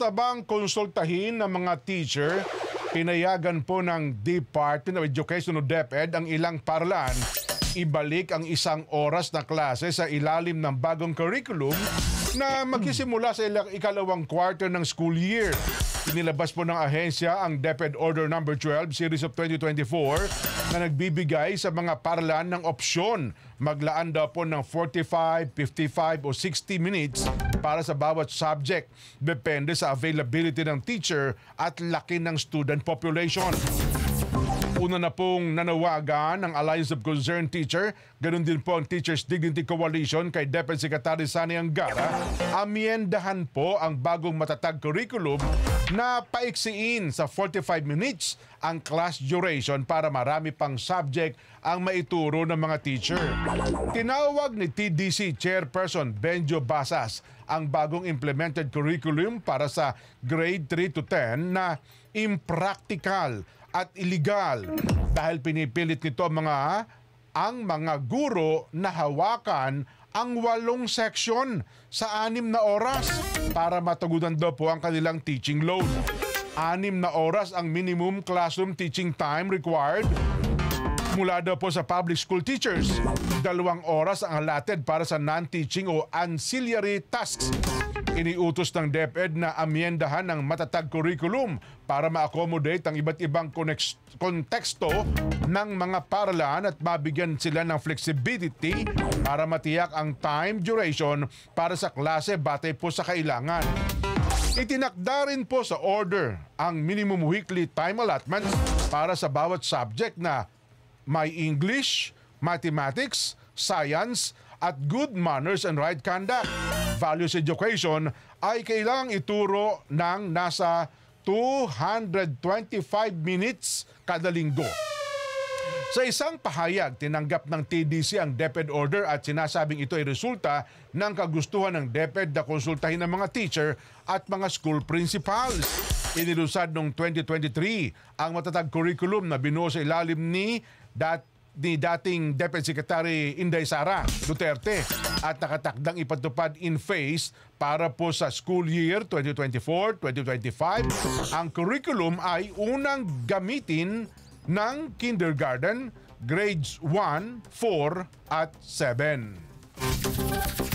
na bang konsultahin ng mga teacher? Pinayagan po ng Department of Education o DepEd ang ilang paaralan ibalik ang 1 oras na klase sa ilalim ng bagong curriculum na magsisimula sa ikalawang quarter ng school year. Inilabas po ng ahensya ang DepEd Order No. 12 Series of 2024 na nagbibigay sa mga paaralan ng opsyon. Maglaan daw po ng 45, 55 o 60 minutes para sa bawat subject. Depende sa availability ng teacher at laki ng student population. Una na pong nanawagan ng Alliance of Concerned Teacher, ganun din po ang Teachers Dignity Coalition kay DepEd Secretary Sani Angara, amyendahan po ang bagong matatag curriculum na paiksiin sa 45 minutes ang class duration para marami pang subject ang maituro ng mga teacher. Tinawag ni TDC Chairperson Benjo Basas ang bagong implemented curriculum para sa grade 3 to 10 na impractical at illegal dahil pinipilit nito ang mga guro na hawakan ang 8 section sa 6 na oras para matugunan daw po ang kanilang teaching load. 6 na oras ang minimum classroom teaching time required mula daw po sa public school teachers. 2 oras ang allotted para sa non-teaching o ancillary tasks. Iniutos ng DepEd na amyendahan ng matatag curriculum para ma-accommodate ang iba't ibang konteksto ng mga paaralan at mabigyan sila ng flexibility para matiyak ang time duration para sa klase batay po sa kailangan. Itinakda rin po sa order ang minimum weekly time allotment para sa bawat subject na may English, mathematics, science, at good manners and right conduct. Values education ay kailangang ituro ng nasa 225 minutes kada linggo. Sa isang pahayag, tinanggap ng TDC ang DepEd order at sinasabing ito ay resulta ng kagustuhan ng DepEd na konsultahin ng mga teacher at mga school principals. Inilusad noong 2023 ang matatag curriculum na binuo sa ilalim ni dating DepEd Secretary Inday Sara Duterte at nakatakdang ipatupad in phase para po sa school year 2024-2025. Ang curriculum ay unang gamitin ng kindergarten, grades 1, 4 at 7.